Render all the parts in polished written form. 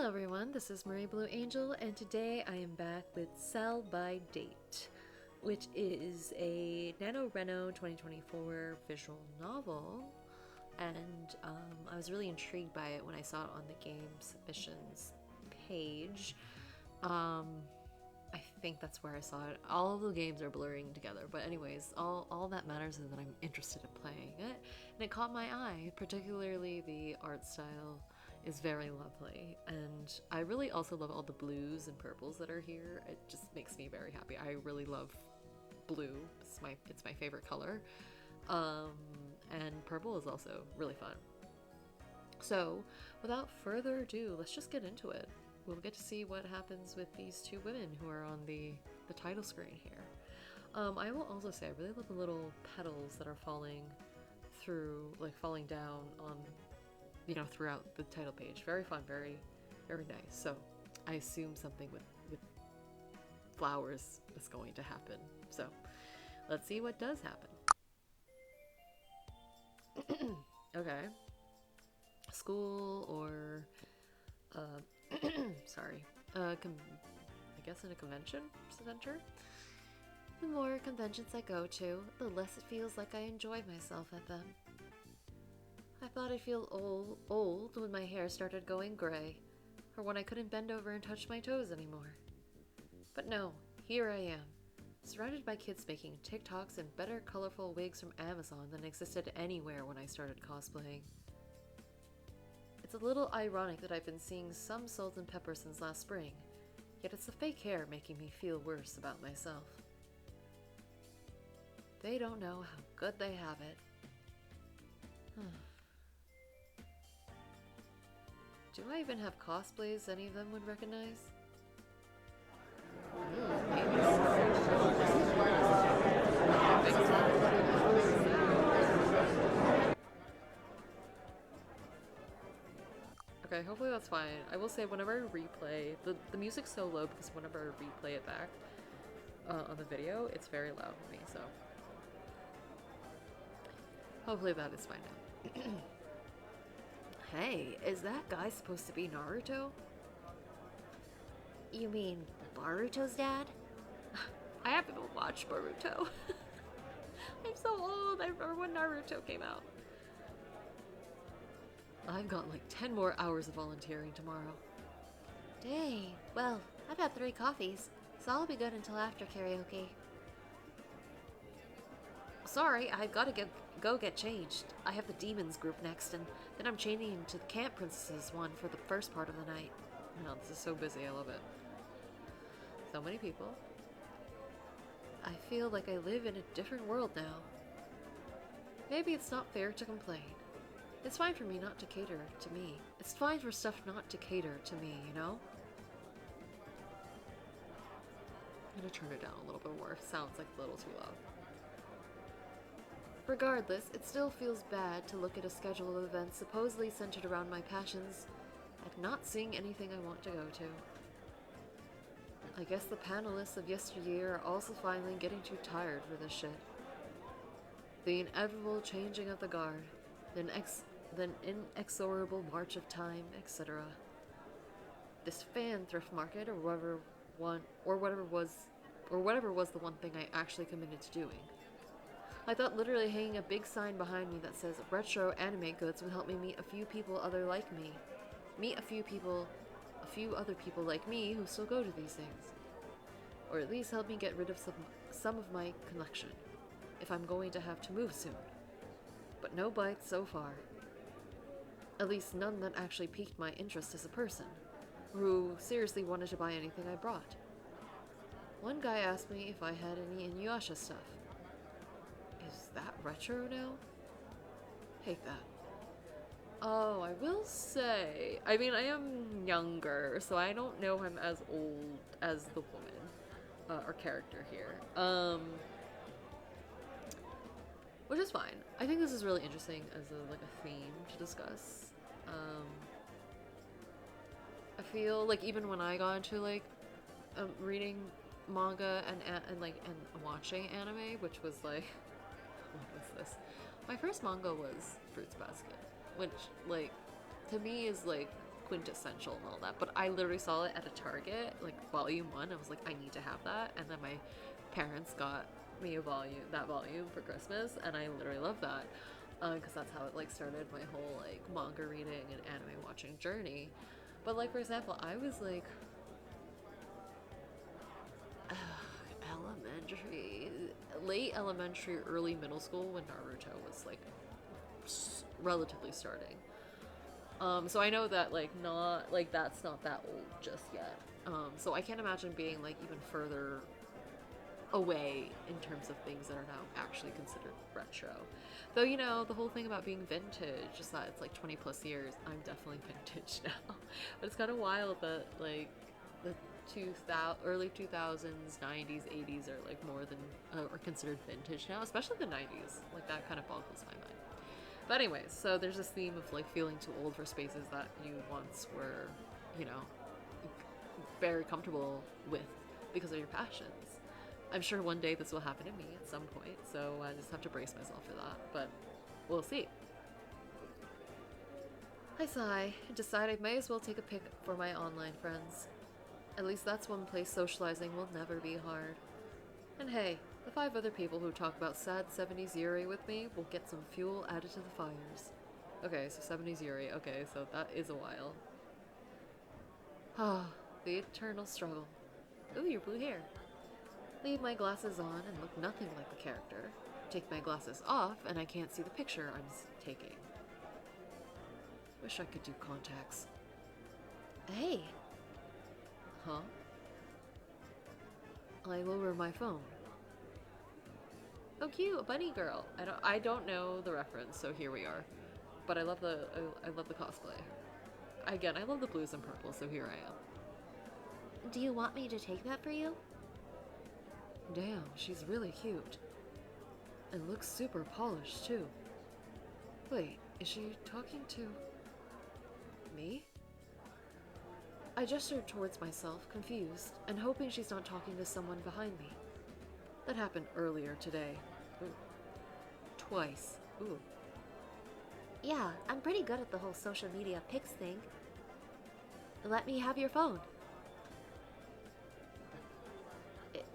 Hello everyone, this is Marie Blue Angel, and today I am back with Sell by Date, which is a NaNoWriMo 2024 visual novel, and I was really intrigued by it when I saw it on the game submissions page. I think that's where I saw it. All of the games are blurring together, but anyways, all that matters is that I'm interested in playing it, and it caught my eye, particularly the art style is very lovely, and I really also love all the blues and purples that are here. It just makes me very happy. I really love blue. It's my favorite color, and purple is also really fun. So without further ado, let's just get into it. We'll get to see what happens with these two women who are on the title screen here. I will also say I really love the little petals that are falling down on, throughout the title page. Very fun, very, very nice. So I assume something with flowers is going to happen. So let's see what does happen. Okay. School or, sorry, I guess in a convention center? The more conventions I go to, the less it feels like I enjoy myself at them. I thought I'd feel old when my hair started going gray, or when I couldn't bend over and touch my toes anymore. But no, here I am, surrounded by kids making TikToks and better colorful wigs from Amazon than existed anywhere when I started cosplaying. It's a little ironic that I've been seeing some salt and pepper since last spring, yet it's the fake hair making me feel worse about myself. They don't know how good they have it. Do I even have cosplays any of them would recognize? Okay, hopefully that's fine. I will say whenever I replay, the music's so low because whenever I replay it back on the video, it's very loud for me, so hopefully that is fine now. Hey, is that guy supposed to be Naruto? You mean Boruto's dad? I haven't even watched Boruto. I'm so old. I remember when Naruto came out. I've got like 10 more hours of volunteering tomorrow. Dang. Well, I've had 3 coffees, so I'll be good until after karaoke. Sorry, I've got to go get changed. I have the demons group next, and then I'm changing to the camp princesses one for the first part of the night. No, this is so busy. I love it. So many people. I feel like I live in a different world now. Maybe it's not fair to complain. It's fine for me not to cater to me. It's fine for stuff not to cater to me, you know? I'm gonna turn it down a little bit more. It sounds like a little too loud. Regardless, it still feels bad to look at a schedule of events supposedly centered around my passions and not seeing anything I want to go to. I guess the panelists of yesteryear are also finally getting too tired for this shit. The inevitable changing of the guard, the inexorable march of time, etc. This fan thrift market, or whatever was the one thing I actually committed to doing. I thought literally hanging a big sign behind me that says retro anime goods would help me meet a few people other like me. Meet a few other people like me who still go to these things. Or at least help me get rid of some of my collection, if I'm going to have to move soon. But no bites so far. At least none that actually piqued my interest as a person, or who seriously wanted to buy anything I brought. One guy asked me if I had any Inuyasha stuff. Is that retro now? Hate that. Oh, I will say, I mean, I am younger, so I don't know him as old as the woman, or character here. Which is fine. I think this is really interesting as a theme to discuss. I feel like even when I got into reading manga and watching anime, which was like, what was this? My first manga was Fruits Basket, which to me is quintessential and all that, but I literally saw it at a Target, like volume 1. I was like, I need to have that, and then my parents got me that volume for Christmas, and I literally love that because that's how it like started my whole like manga reading and anime watching journey. But like, for example, I was like elementary, late elementary, early middle school when Naruto was like relatively starting. So I know that like not like that's not that old just yet. So I can't imagine being like even further away in terms of things that are now actually considered retro. Though, you know, the whole thing about being vintage is that it's like 20 plus years. I'm definitely vintage now. But it's kind of wild that like the early 2000s, 90s, 80s are like more than are considered vintage now, especially the 90s. Like that kind of boggles my mind. But anyways, so there's this theme of like feeling too old for spaces that you once were, you know, very comfortable with because of your passions. I'm sure one day this will happen to me at some point, so I just have to brace myself for that, but we'll see. I sigh and decide I may as well take a pic for my online friends. At least that's one place socializing will never be hard. And hey, the 5 other people who talk about sad 70s Yuri with me will get some fuel added to the fires. Okay, so 70s Yuri, okay, so that is a while. Ah, the eternal struggle. Ooh, your blue hair. Leave my glasses on and look nothing like the character. Take my glasses off and I can't see the picture I'm taking. Wish I could do contacts. Hey! Huh? I lower my phone. Oh cute, a bunny girl. I don't know the reference, so here we are. But I love the cosplay. Again, I love the blues and purple, so here I am. Do you want me to take that for you? Damn, she's really cute. And looks super polished, too. Wait, is she talking to me? I gestured towards myself, confused, and hoping she's not talking to someone behind me. That happened earlier today. Ooh. Twice. Ooh. Yeah, I'm pretty good at the whole social media pics thing. Let me have your phone.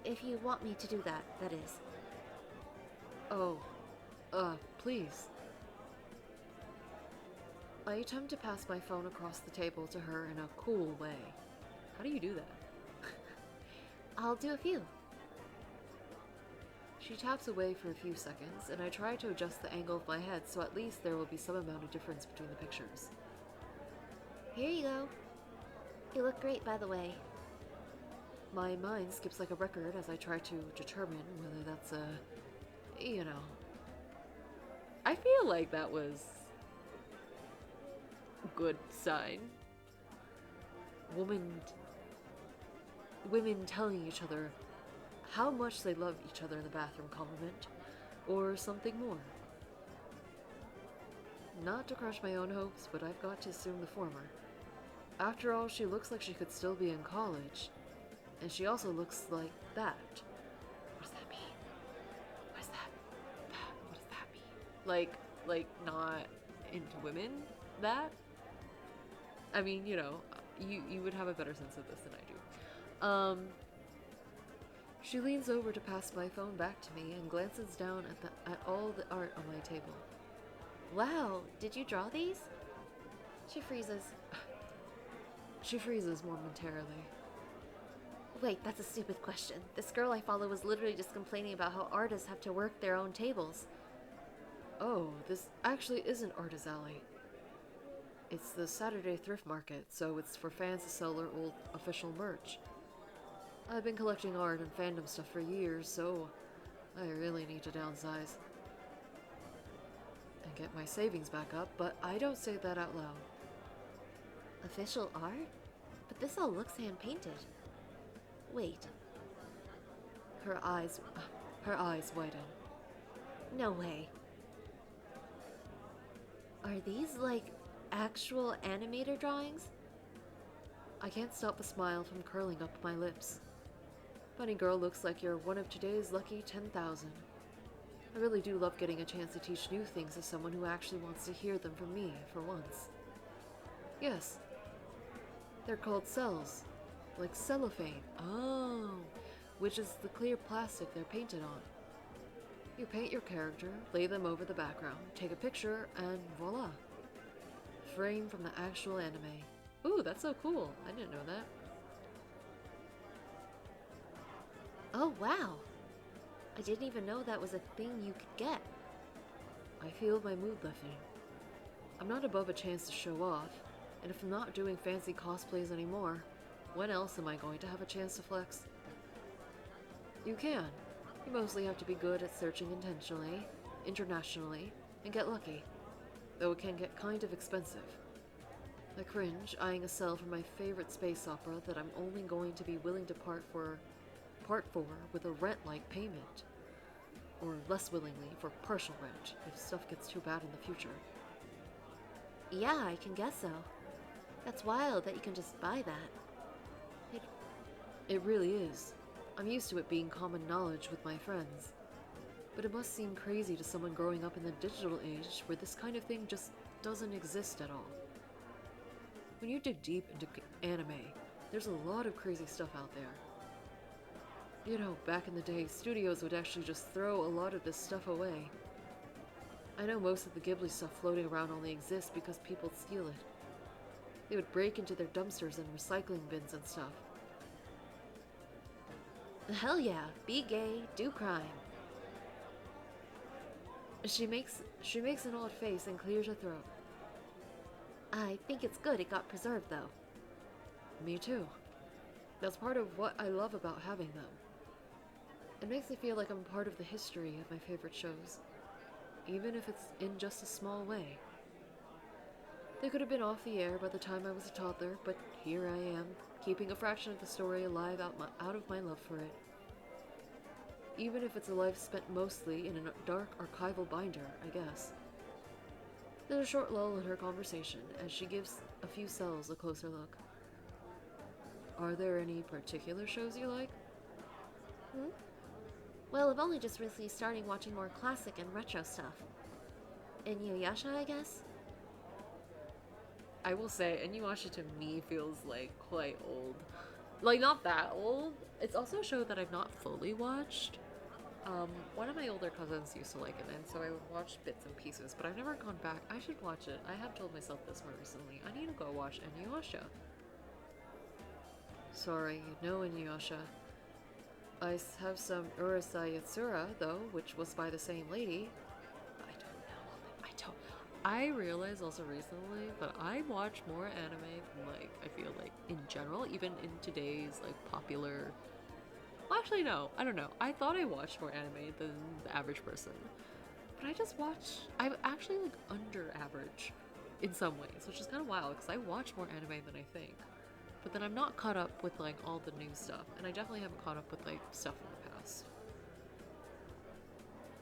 If you want me to do that, that is. Oh, please. I attempt to pass my phone across the table to her in a cool way. How do you do that? I'll do a few. She taps away for a few seconds, and I try to adjust the angle of my head so at least there will be some amount of difference between the pictures. Here you go. You look great, by the way. My mind skips like a record as I try to determine whether that's a, you know. I feel like that was a good sign. Women telling each other how much they love each other in the bathroom compliment, or something more. Not to crush my own hopes, but I've got to assume the former. After all, she looks like she could still be in college. And she also looks like that. What does that mean? What does that mean? Like not into women? That? I mean, you know, you would have a better sense of this than I do. She leans over to pass my phone back to me and glances down at all the art on my table. Wow, did you draw these? She freezes. She freezes momentarily. Wait, that's a stupid question. This girl I follow was literally just complaining about how artists have to work their own tables. Oh, this actually isn't Artist Alley. It's the Saturday thrift market, so it's for fans to sell their old official merch. I've been collecting art and fandom stuff for years, so I really need to downsize. And get my savings back up, but I don't say that out loud. Official art? But this all looks hand-painted. Wait. Her eyes widen. No way. Are these, like, actual animator drawings? I can't stop a smile from curling up my lips. Bunny girl looks like you're one of today's lucky 10,000. I really do love getting a chance to teach new things to someone who actually wants to hear them from me, for once. Yes, They're called cells, like cellophane. Oh, which is the clear plastic they're painted on. You paint your character, lay them over the background, take a picture, and voila. Frame from the actual anime. Ooh, that's so cool. I didn't know that. Oh, wow. I didn't even know that was a thing you could get. I feel my mood lifting. I'm not above a chance to show off, and if I'm not doing fancy cosplays anymore, when else am I going to have a chance to flex? You can. You mostly have to be good at searching intentionally, internationally, and get lucky, though it can get kind of expensive. I cringe eyeing a cell for my favorite space opera that I'm only going to be willing to part for with a rent-like payment, or less willingly for partial rent if stuff gets too bad in the future. Yeah, I can guess so. That's wild that you can just buy that. It really is. I'm used to it being common knowledge with my friends. But it must seem crazy to someone growing up in the digital age where this kind of thing just doesn't exist at all. When you dig deep into anime, there's a lot of crazy stuff out there. You know, back in the day, studios would actually just throw a lot of this stuff away. I know most of the Ghibli stuff floating around only exists because people steal it. They would break into their dumpsters and recycling bins and stuff. Hell yeah, be gay, do crime. She makes an odd face and clears her throat. I think it's good it got preserved though. Me too. That's part of what I love about having them. It makes me feel like I'm part of the history of my favorite shows, even if it's in just a small way. They could have been off the air by the time I was a toddler, but here I am, keeping a fraction of the story alive out of my love for it. Even if it's a life spent mostly in a dark archival binder, I guess. There's a short lull in her conversation as she gives a few cells a closer look. Are there any particular shows you like? Well, I've only just recently started watching more classic and retro stuff. Inuyasha, I guess? I will say, Inuyasha to me feels like quite old. Like, not that old. It's also a show that I've not fully watched. One of my older cousins used to like it, and so I would watch bits and pieces, but I've never gone back. I should watch it. I have told myself this more recently. I need to go watch Inuyasha. Sorry, no Inuyasha. I have some Urusei Yatsura, though, which was by the same lady. I realized also recently that I watch more anime than, like, I feel like, in general, even in today's, like, popular... Well, actually, no. I don't know. I thought I watched more anime than the average person. But I just watch... I'm actually, like, under average in some ways, which is kind of wild, because I watch more anime than I think. But then I'm not caught up with, like, all the new stuff. And I definitely haven't caught up with, like, stuff from the past.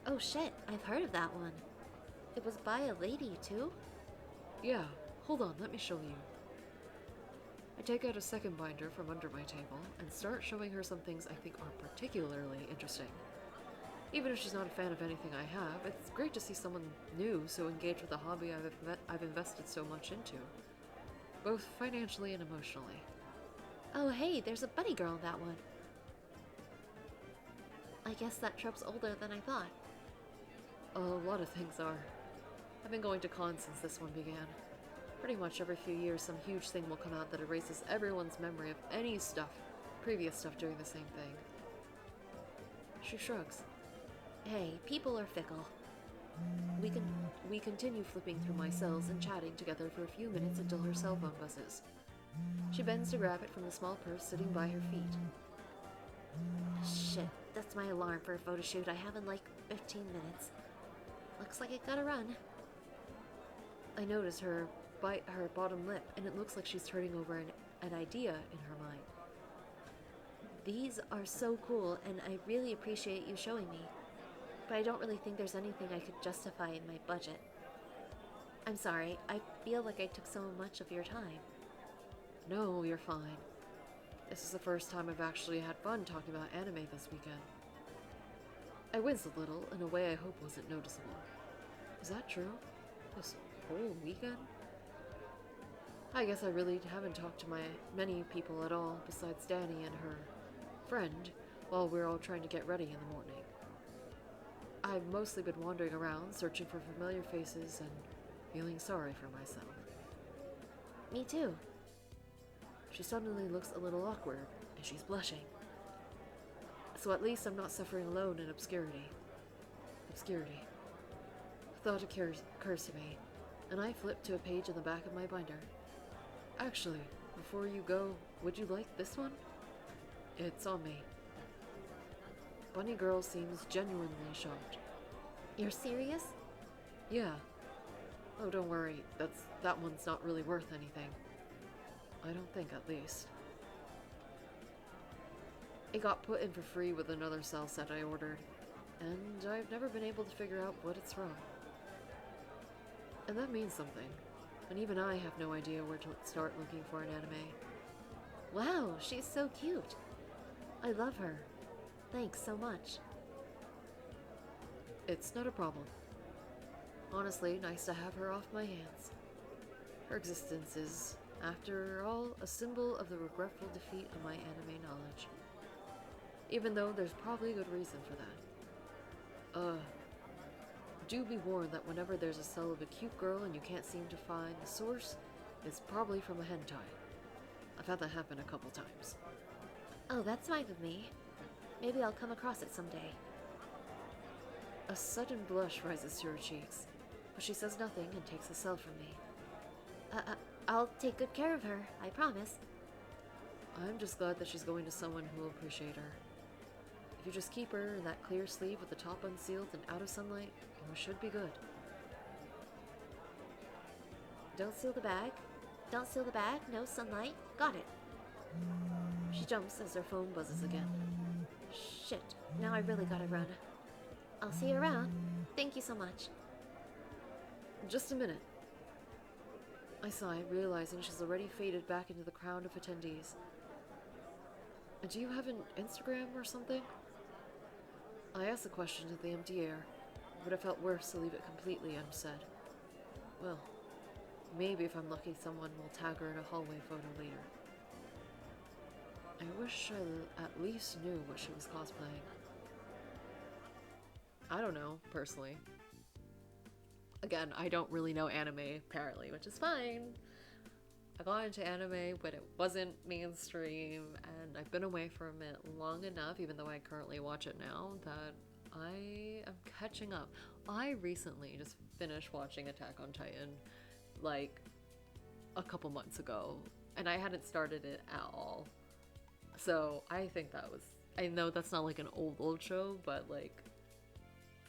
Oh shit, I've heard of that one. It was by a lady, too? Yeah, hold on, let me show you. I take out a second binder from under my table and start showing her some things I think are particularly interesting. Even if she's not a fan of anything I have, it's great to see someone new so engaged with a hobby I've invested so much into, both financially and emotionally. Oh hey, there's a bunny girl in that one. I guess that trope's older than I thought. A lot of things are. I've been going to cons since this one began. Pretty much every few years some huge thing will come out that erases everyone's memory of any previous stuff doing the same thing. She shrugs. Hey, people are fickle. We continue flipping through my cells and chatting together for a few minutes until her cell phone buzzes. She bends to grab it from the small purse sitting by her feet. Shit, that's my alarm for a photo shoot I have in like 15 minutes. Looks like I gotta run. I notice her bite her bottom lip, and it looks like she's turning over an idea in her mind. These are so cool, and I really appreciate you showing me. But I don't really think there's anything I could justify in my budget. I'm sorry, I feel like I took so much of your time. No, you're fine. This is the first time I've actually had fun talking about anime this weekend. I winced a little in a way I hope wasn't noticeable. Is that true? This whole weekend? I guess I really haven't talked to many people at all besides Danny and her friend while we're all trying to get ready in the morning. I've mostly been wandering around, searching for familiar faces and feeling sorry for myself. Me too. She suddenly looks a little awkward, and she's blushing. So at least I'm not suffering alone in obscurity. Obscurity. A thought occurs to me, and I flip to a page in the back of my binder. Actually, before you go, would you like this one? It's on me. Bunny Girl seems genuinely shocked. You're serious? Yeah. Oh, don't worry, that one's not really worth anything. I don't think, at least. It got put in for free with another cell set I ordered, and I've never been able to figure out what it's from. And that means something, and even I have no idea where to start looking for an anime. Wow, she's so cute. I love her. Thanks so much. It's not a problem. Honestly, nice to have her off my hands. Her existence is, after all, a symbol of the regretful defeat of my anime knowledge. Even though there's probably a good reason for that. Do be warned that whenever there's a cell of a cute girl and you can't seem to find the source, it's probably from a hentai. I've had that happen a couple times. Oh, that's fine with me. Maybe I'll come across it someday. A sudden blush rises to her cheeks, but she says nothing and takes the cell from me. I'll take good care of her, I promise. I'm just glad that she's going to someone who will appreciate her. If you just keep her in that clear sleeve with the top unsealed and out of sunlight, you should be good. Don't seal the bag. Don't seal the bag, no sunlight. Got it. She jumps as her phone buzzes again. Shit, now I really gotta run. I'll see you around. Thank you so much. Just a minute. I sigh, realizing she's already faded back into the crowd of attendees. Do you have an Instagram or something? I asked the question to the empty air, but it felt worse to leave it completely unsaid. Well, maybe if I'm lucky someone will tag her in a hallway photo later. I wish I at least knew what she was cosplaying. I don't know, personally. Again, I don't really know anime, apparently, which is fine. I got into anime when it wasn't mainstream, and I've been away from it long enough, even though I currently watch it now, that I am catching up. I recently just finished watching Attack on Titan, like, a couple months ago, and I hadn't started it at all. So I think that was, I know that's not like an old show, but like,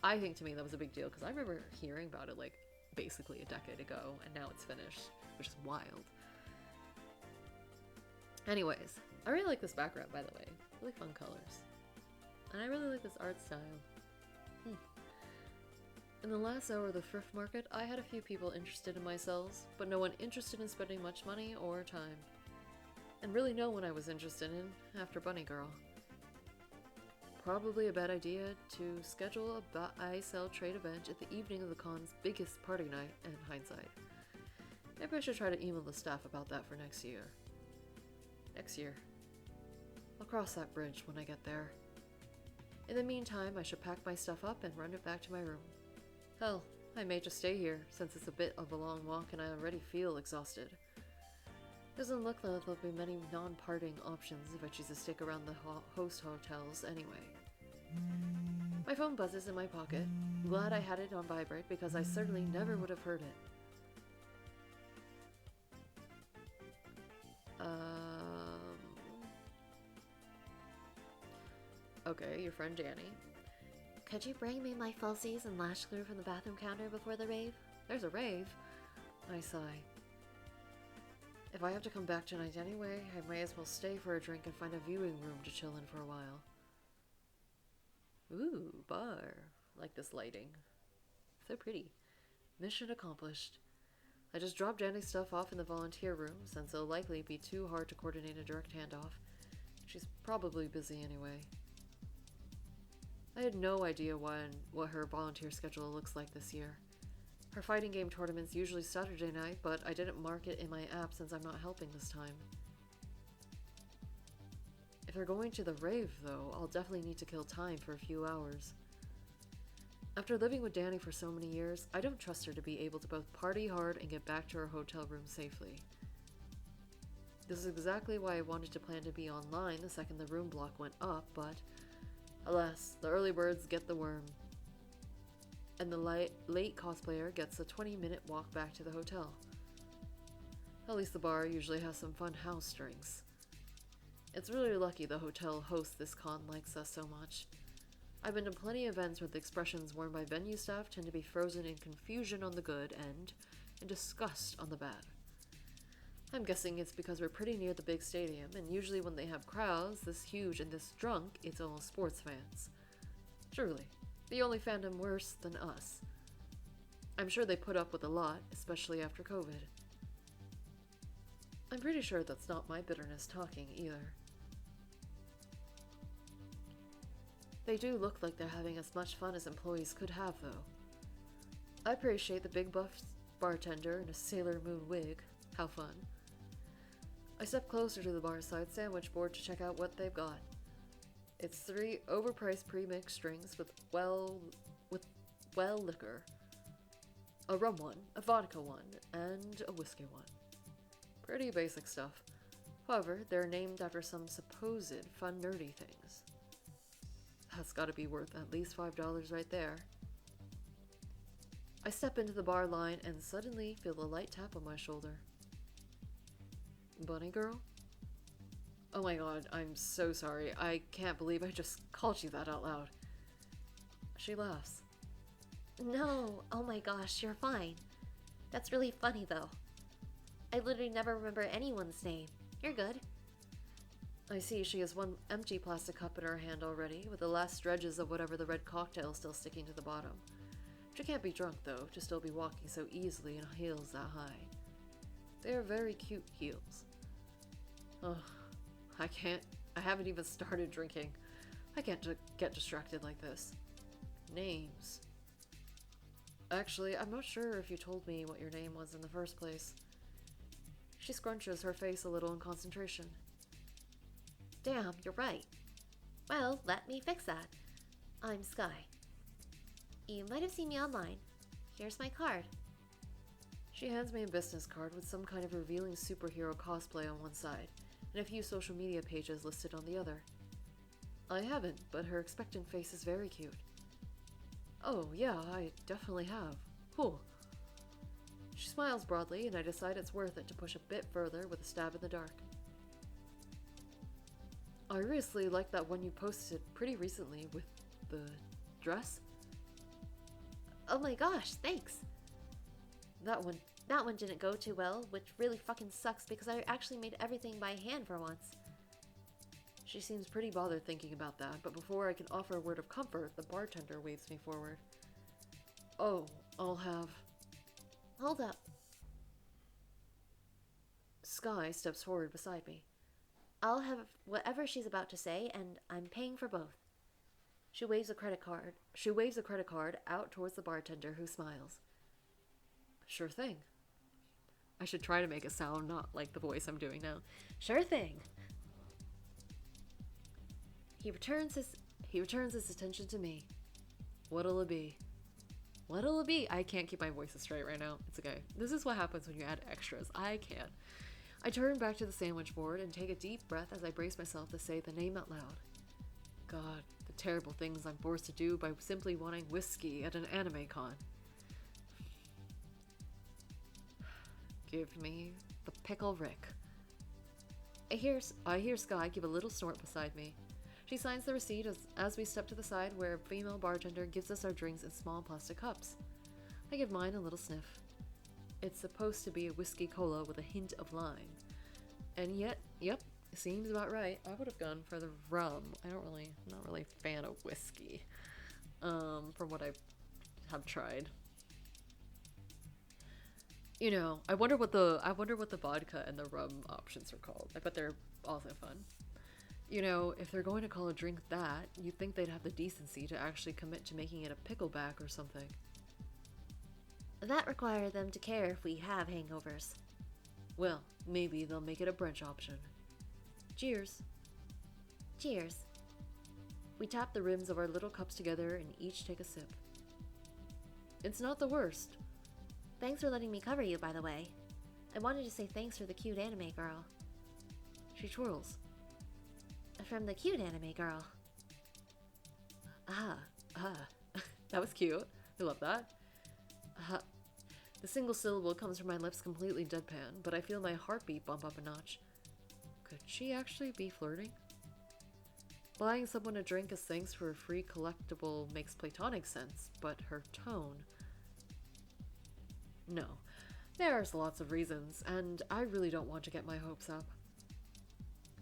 I think to me that was a big deal because I remember hearing about it like basically a decade ago, and now it's finished, which is wild. Anyways, I really like this background, by the way. Really fun colors. And I really like this art style. In the last hour of the thrift market, I had a few people interested in my cells, but no one interested in spending much money or time. And really no one I was interested in after Bunny Girl. Probably a bad idea to schedule a buy sell trade event at the evening of the con's biggest party night, in hindsight. Maybe I should try to email the staff about that for next year. I'll cross that bridge when I get there. In the meantime, I should pack my stuff up and run it back to my room. Hell, I may just stay here, since it's a bit of a long walk and I already feel exhausted. Doesn't look like there'll be many non-parting options if I choose to stick around the host hotels anyway. My phone buzzes in my pocket. I'm glad I had it on vibrate because I certainly never would have heard it. Okay, your friend Danny. Could you bring me my falsies and lash glue from the bathroom counter before the rave? There's a rave? I sigh. If I have to come back tonight anyway, I may as well stay for a drink and find a viewing room to chill in for a while. Ooh, bar. Like this lighting. So pretty. Mission accomplished. I just dropped Danny's stuff off in the volunteer room, since it'll likely be too hard to coordinate a direct handoff. She's probably busy anyway. I had no idea what her volunteer schedule looks like this year. Her fighting game tournament's usually Saturday night, but I didn't mark it in my app since I'm not helping this time. If they're going to the rave, though, I'll definitely need to kill time for a few hours. After living with Danny for so many years, I don't trust her to be able to both party hard and get back to her hotel room safely. This is exactly why I wanted to plan to be online the second the room block went up, but alas, the early birds get the worm. And the late cosplayer gets a 20-minute walk back to the hotel. At least the bar usually has some fun house drinks. It's really lucky the hotel host this con likes us so much. I've been to plenty of events where the expressions worn by venue staff tend to be frozen in confusion on the good end and disgust on the bad. I'm guessing it's because we're pretty near the big stadium, and usually when they have crowds this huge and this drunk, it's all sports fans. Truly, the only fandom worse than us. I'm sure they put up with a lot, especially after COVID. I'm pretty sure that's not my bitterness talking either. They do look like they're having as much fun as employees could have, though. I appreciate the big buff bartender in a Sailor Moon wig. How fun. I step closer to the bar side sandwich board to check out what they've got. It's 3 overpriced pre-mixed drinks with well liquor. A rum one, a vodka one, and a whiskey one. Pretty basic stuff. However, they're named after some supposed fun nerdy things. That's gotta be worth at least $5 right there. I step into the bar line and suddenly feel a light tap on my shoulder. Bunny girl? Oh my god, I'm so sorry. I can't believe I just called you that out loud. She laughs. No, oh my gosh, you're fine. That's really funny though. I literally never remember anyone's name. You're good. I see she has one empty plastic cup in her hand already, with the last dredges of whatever the red cocktail still sticking to the bottom. She can't be drunk though, to still be walking so easily in heels that high. They are very cute heels. Ugh, I haven't even started drinking. I can't get distracted like this. Names. Actually, I'm not sure if you told me what your name was in the first place. She scrunches her face a little in concentration. Damn, you're right. Well, let me fix that. I'm Skye. You might have seen me online. Here's my card. She hands me a business card with some kind of revealing superhero cosplay on one side, and a few social media pages listed on the other. I haven't, but her expectant face is very cute. Oh, yeah, I definitely have. Cool. She smiles broadly, and I decide it's worth it to push a bit further with a stab in the dark. I seriously like that one you posted pretty recently with the dress. Oh my gosh, thanks. That one didn't go too well, which really fucking sucks because I actually made everything by hand for once. She seems pretty bothered thinking about that, but before I can offer a word of comfort, the bartender waves me forward. Oh, I'll have... Hold up. Skye steps forward beside me. I'll have whatever she's about to say, and I'm paying for both. She waves a credit card out towards the bartender, who smiles. Sure thing. I should try to make it sound not like the voice I'm doing now. Sure thing. He returns his attention to me. What'll it be? What'll it be? I can't keep my voices straight right now. It's okay. This is what happens when you add extras. I can't. I turn back to the sandwich board and take a deep breath as I brace myself to say the name out loud. God, the terrible things I'm forced to do by simply wanting whiskey at an anime con. Give me the Pickle Rick. I hear Skye give a little snort beside me. She signs the receipt as we step to the side where a female bartender gives us our drinks in small plastic cups. I give mine a little sniff. It's supposed to be a whiskey cola with a hint of lime. And yet, yep, seems about right. I would have gone for the rum. I'm not really a fan of whiskey. From what I have tried. You know, I wonder what the vodka and the rum options are called. I bet they're also fun. You know, if they're going to call a drink that, you'd think they'd have the decency to actually commit to making it a pickleback or something. That requires them to care if we have hangovers. Well, maybe they'll make it a brunch option. Cheers. Cheers. We tap the rims of our little cups together and each take a sip. It's not the worst. Thanks for letting me cover you, by the way. I wanted to say thanks for the cute anime girl. She twirls. From the cute anime girl. That was cute. I love that. The single syllable comes from my lips completely deadpan, but I feel my heartbeat bump up a notch. Could she actually be flirting? Buying someone a drink as thanks for a free collectible makes platonic sense, but her tone... No. There's lots of reasons, and I really don't want to get my hopes up.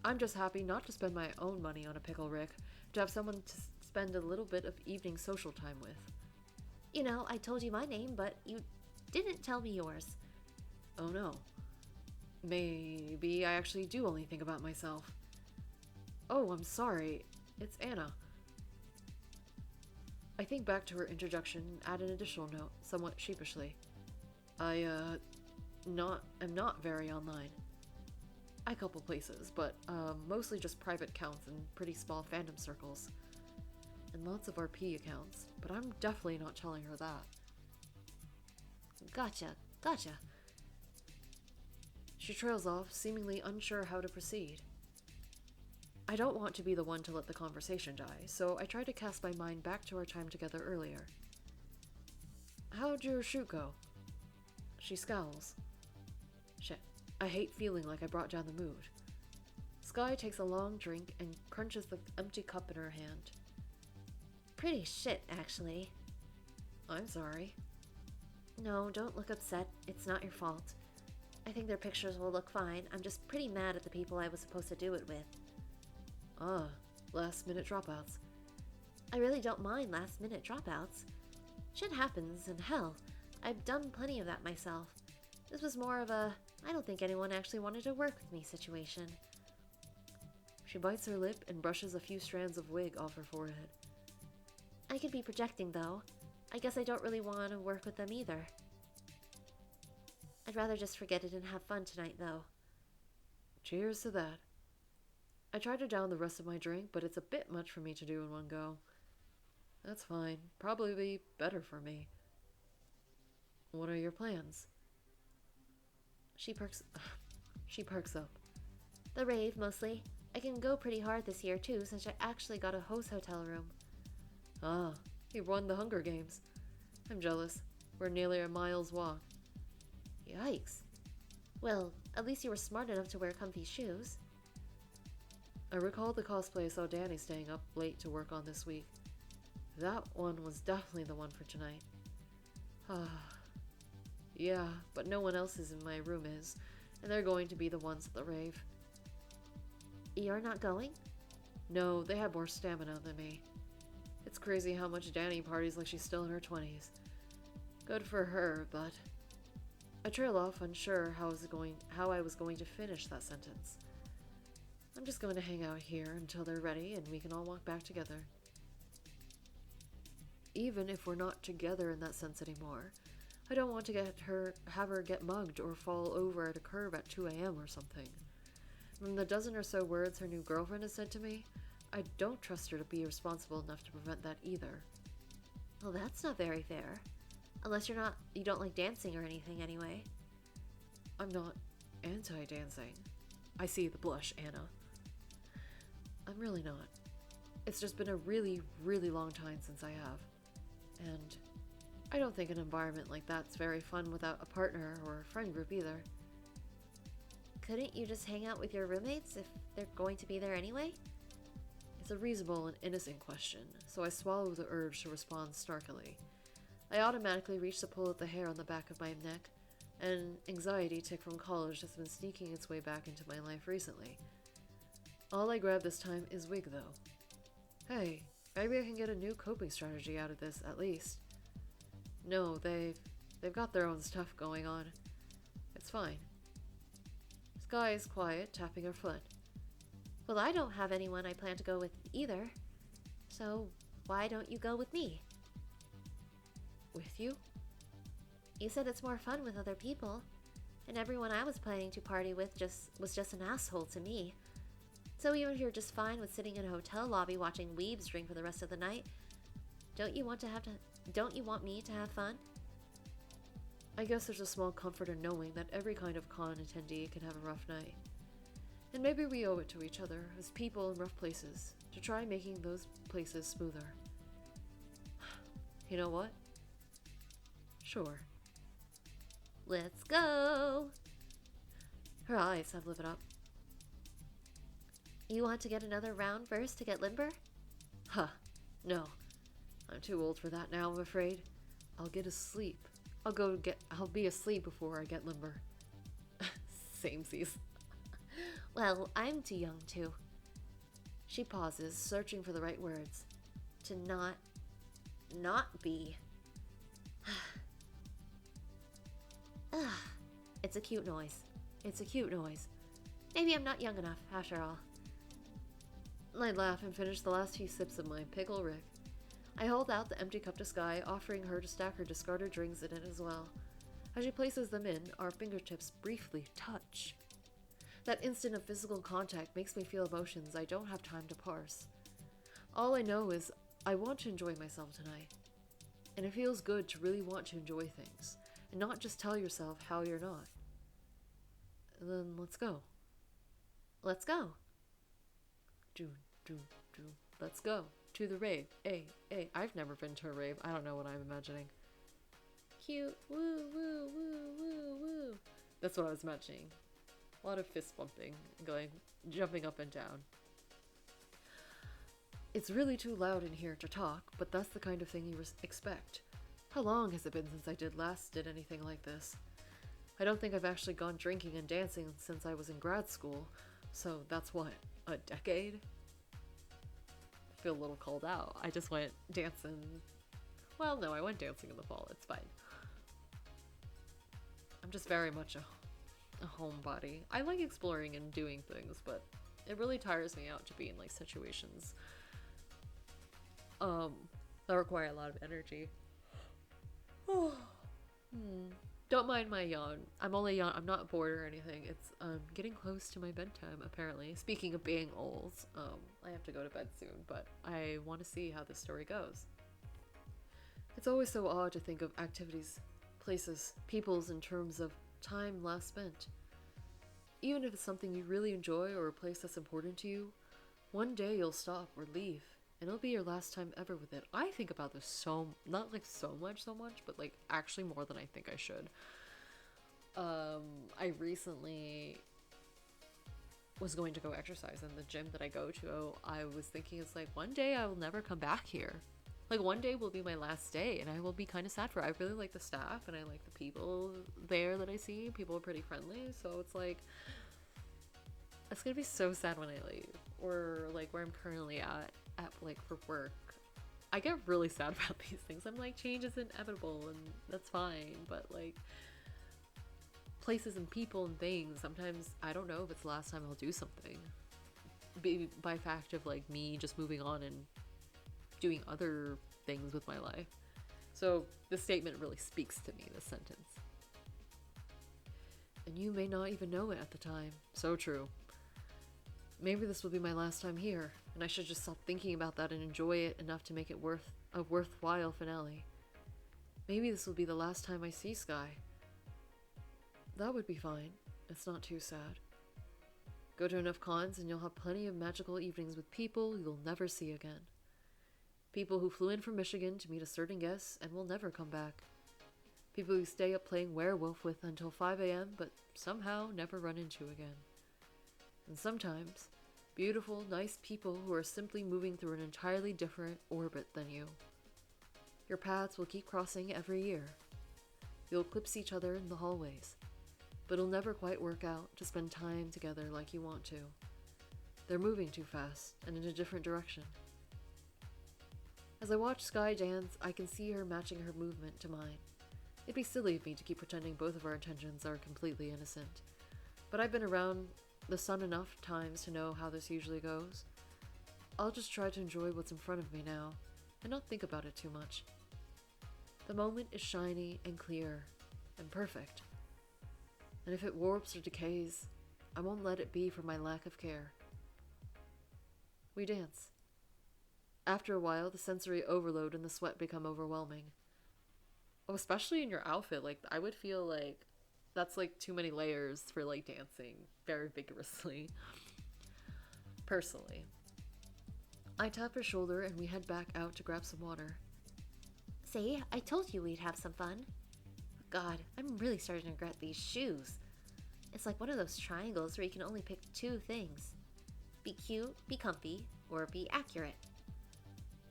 I'm just happy not to spend my own money on a pickle Rick, to have someone to spend a little bit of evening social time with. You know, I told you my name, but you didn't tell me yours. Oh no. Maybe I actually do only think about myself. Oh, I'm sorry. It's Anna. I think back to her introduction and add an additional note, somewhat sheepishly. I'm not very online. I couple places, but mostly just private accounts and pretty small fandom circles. And lots of RP accounts, but I'm definitely not telling her that. Gotcha. She trails off, seemingly unsure how to proceed. I don't want to be the one to let the conversation die, so I try to cast my mind back to our time together earlier. How'd your shoot go? She scowls. Shit, I hate feeling like I brought down the mood. Skye takes a long drink and crunches the empty cup in her hand. Pretty shit, actually. I'm sorry. No, don't look upset. It's not your fault. I think their pictures will look fine. I'm just pretty mad at the people I was supposed to do it with. Last-minute dropouts. I really don't mind last-minute dropouts. Shit happens, and hell, I've done plenty of that myself. This was more of a, I don't think anyone actually wanted to work with me situation. She bites her lip and brushes a few strands of wig off her forehead. I could be projecting, though. I guess I don't really want to work with them either. I'd rather just forget it and have fun tonight, though. Cheers to that. I try to down the rest of my drink, but it's a bit much for me to do in one go. That's fine. Probably be better for me. What are your plans? She perks up. The rave, mostly. I can go pretty hard this year, too, since I actually got a host hotel room. You won the Hunger Games. I'm jealous. We're nearly a mile's walk. Yikes. Well, at least you were smart enough to wear comfy shoes. I recall the cosplay I saw Danny staying up late to work on this week. That one was definitely the one for tonight. Yeah, but no one else in my room is, and they're going to be the ones at the rave. You're not going? No, they have more stamina than me. It's crazy how much Danny parties like she's still in her 20s. Good for her, but... I trail off, unsure how I was going to finish that sentence. I'm just going to hang out here until they're ready and we can all walk back together. Even if we're not together in that sense anymore, I don't want to have her get mugged or fall over at a curb at 2 a.m. or something. From the dozen or so words her new girlfriend has said to me, I don't trust her to be responsible enough to prevent that either. Well, that's not very fair. Unless you don't like dancing or anything anyway. I'm not anti-dancing. I see the blush, Anna. I'm really not. It's just been a really, really long time since I have. And I don't think an environment like that's very fun without a partner or a friend group either. Couldn't you just hang out with your roommates if they're going to be there anyway? It's a reasonable and innocent question, so I swallow the urge to respond snarkily. I automatically reach to pull at the hair on the back of my neck. An anxiety tick from college that's been sneaking its way back into my life recently. All I grab this time is wig, though. Hey, maybe I can get a new coping strategy out of this, at least. No, they've got their own stuff going on. It's fine. Skye is quiet, tapping her foot. Well, I don't have anyone I plan to go with either. So, why don't you go with me? With you? You said it's more fun with other people, and everyone I was planning to party with was just an asshole to me. So even if you're just fine with sitting in a hotel lobby watching weebs drink for the rest of the night, don't you want me to have fun? I guess there's a small comfort in knowing that every kind of con attendee can have a rough night. And maybe we owe it to each other, as people in rough places, to try making those places smoother. You know what? Sure. Let's go! Her eyes have lit up. You want to get another round first to get limber? Huh. No. I'm too old for that now, I'm afraid. I'll get asleep. I'll be asleep before I get limber. Samesies. Well, I'm too young too. She pauses, searching for the right words. To not be. It's a cute noise. It's a cute noise. Maybe I'm not young enough, after all. I laugh and finish the last few sips of my pickle Rick. I hold out the empty cup to Skye, offering her to stack her discarded drinks in it as well. As she places them in, our fingertips briefly touch. That instant of physical contact makes me feel emotions I don't have time to parse. All I know is I want to enjoy myself tonight. And it feels good to really want to enjoy things, and not just tell yourself how you're not. And then let's go. Let's go. Let's go. To the rave. I've never been to a rave. I don't know what I'm imagining. Cute. Woo, woo, woo, woo, woo. That's what I was imagining. A lot of fist bumping, jumping up and down. It's really too loud in here to talk, but that's the kind of thing you expect. How long has it been since I last did anything like this? I don't think I've actually gone drinking and dancing since I was in grad school, so that's what, a decade? I feel a little called out. I just went dancing. Well, no, I went dancing in the fall. It's fine. I'm just very much a homebody. I like exploring and doing things, but it really tires me out to be in like situations that require a lot of energy. Don't mind my yawn. I'm only yawn. I'm not bored or anything. It's getting close to my bedtime apparently. Speaking of being old, I have to go to bed soon, but I want to see how this story goes. It's always so odd to think of activities, places, peoples in terms of time last spent. Even if it's something you really enjoy or a place that's important to you, one day you'll stop or leave, and it'll be your last time ever with it. I think about this not like so much, but like actually more than I think I should. I recently was going to go exercise in the gym that I go to. I was thinking it's like one day I will never come back here. Like one day will be my last day and I will be kind of sad for it. I really like the staff and I like the people there that I see. People are pretty friendly, so it's like it's gonna be so sad when I leave. Or like where I'm currently at like for work. I get really sad about these things. I'm like, change is inevitable and that's fine, but like places and people and things, sometimes I don't know if it's the last time I'll do something. By fact of like me just moving on and doing other things with my life. So this statement really speaks to me, this sentence. And you may not even know it at the time. So true. Maybe this will be my last time here, and I should just stop thinking about that and enjoy it enough to make it a worthwhile finale. Maybe this will be the last time I see Skye. That would be fine. It's not too sad. Go to enough cons and you'll have plenty of magical evenings with people you'll never see again. People who flew in from Michigan to meet a certain guest and will never come back. People who stay up playing werewolf with until 5 a.m. but somehow never run into again. And sometimes, beautiful, nice people who are simply moving through an entirely different orbit than you. Your paths will keep crossing every year. You'll eclipse each other in the hallways, but it'll never quite work out to spend time together like you want to. They're moving too fast and in a different direction. As I watch Skye dance, I can see her matching her movement to mine. It'd be silly of me to keep pretending both of our intentions are completely innocent, but I've been around the sun enough times to know how this usually goes. I'll just try to enjoy what's in front of me now, and not think about it too much. The moment is shiny and clear, and perfect. And if it warps or decays, I won't let it be for my lack of care. We dance. After a while, the sensory overload and the sweat become overwhelming. Oh, especially in your outfit, like, I would feel like that's, like, too many layers for, like, dancing very vigorously. Personally. I tap her shoulder and we head back out to grab some water. See, I told you we'd have some fun. God, I'm really starting to regret these shoes. It's like one of those triangles where you can only pick two things. Be cute, be comfy, or be accurate.